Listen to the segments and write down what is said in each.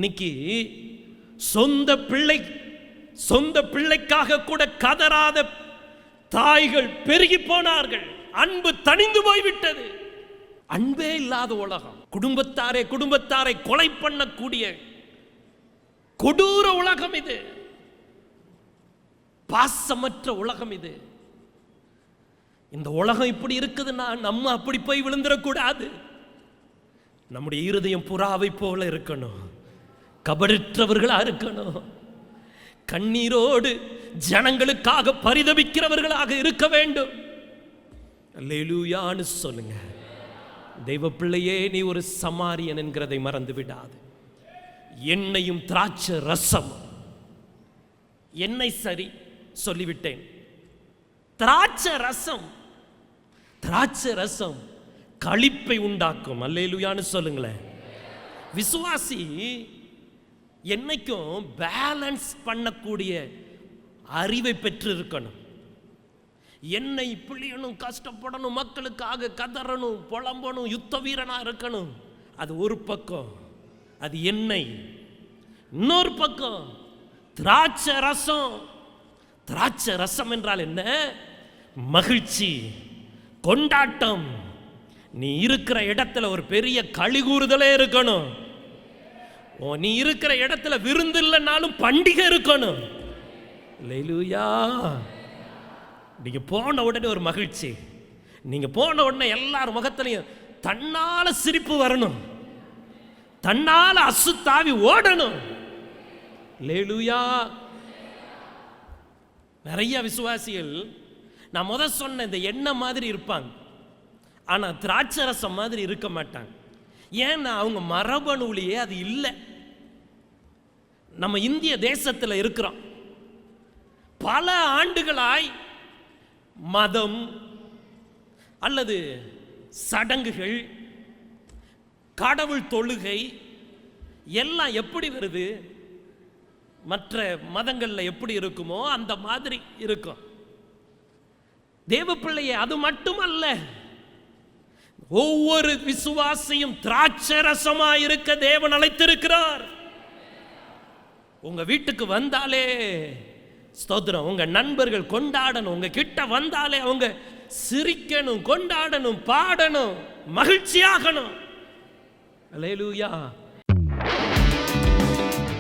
இன்னைக்கு சொந்த பிள்ளைக்காக கூட கதறாத தாய்கள் பெருகி போனார்கள். அன்பு தணிந்து போய்விட்டது. அன்பே இல்லாத உலகம். குடும்பத்தாரை கொலை பண்ணக்கூடிய கொடூர உலகம் இது. பாசமற்ற உலகம் இது. இந்த உலகம் இப்படி இருக்குதுன்னா நம்ம அப்படி போய் விழுந்துடக்கூடாது. நம்முடைய இருதயம் புறாவை போல இருக்கணும், கபடற்றவர்களா இருக்கணும், கண்ணீரோடு ஜனங்களுக்காக பரிதபிக்கிறவர்களாக இருக்க வேண்டும். அல்லேலூயான்னு சொல்லுங்க. தெய்வ பிள்ளையே, நீ ஒரு சமாரியன் என்கிறதை மறந்து விடாது. எண்ணெயும் திராட்சை ரசம், எண்ணெய் சரி சொல்லிவிட்டேன். திராட்சை ரசம் களிப்பை உண்டாக்கும். அல்லேலூயான்னு சொல்லுங்களேன். விசுவாசி என்னைக்கும் பேலன்ஸ் பண்ணக்கூடிய அறிவை பெற்று இருக்கணும். என்னை பிழியணும், கஷ்டப்படணும், மக்களுக்காக கதறணும், புலம்பணும், யுத்த வீரனா இருக்கணும். அது ஒரு பக்கம், அது எண்ணெய். இன்னொரு பக்கம் திராட்சை ரசம் என்றால் என்ன? மகிழ்ச்சி, கொண்டாட்டம். நீ இருக்கிற இடத்துல ஒரு பெரிய களிகூறுதலே இருக்கணும். நீ இருக்கிற இடத்துல விருந்து இல்லைனாலும் பண்டிகை இருக்கணும். அல்லேலூயா. நீங்க போன உடனே ஒரு மகிழ்ச்சி, நீங்க போன உடனே எல்லார் முகத்திலையும் தன்னால சிரிப்பு வரணும், தன்னால அசுத்தாவி ஓடணும். அல்லேலூயா. நிறைய விசுவாசிகள் நான் சொன்ன இந்த எண்ணெய் மாதிரி இருப்பாங்க, ஆனா திராட்சை ரசம் மாதிரி இருக்க மாட்டாங்க. ஏன்னா அவங்க மரபணுவிலேயே அது இல்லை. நம்ம இந்திய தேசத்தில் இருக்கிறோம். பல ஆண்டுகளாய் மதம் அல்லது சடங்குகள், கடவுள் தொழுகை எல்லாம் எப்படி வருது? மற்ற மதங்களில் எப்படி இருக்குமோ அந்த மாதிரி இருக்கும். தேவ பிள்ளையே, அது மட்டுமல்ல, ஒவ்வொரு விசுவாசியும் திராட்சை ரசமா இருக்க தேவன் அழைத்திருக்கிறார். உங்க வீட்டுக்கு வந்தாலே ஸ்தோத்திரம், உங்க நண்பர்கள் கொண்டாடணும். உங்க கிட்ட வந்தாலே அவங்க சிரிக்கணும், கொண்டாடணும், பாடணும், மகிழ்ச்சியாகணும். அல்லேலூயா.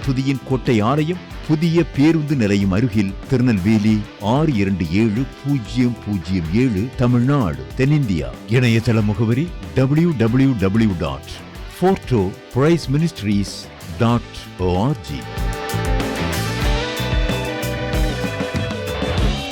துதியின் கோட்டை ஆலயம் புதிய பேருந்து நிலையம் அருகில், திருநெல்வேலி 620007 தமிழ்நாடு, தென்னிந்தியா. இணையதள முகவரி www.fortopriceministries.org.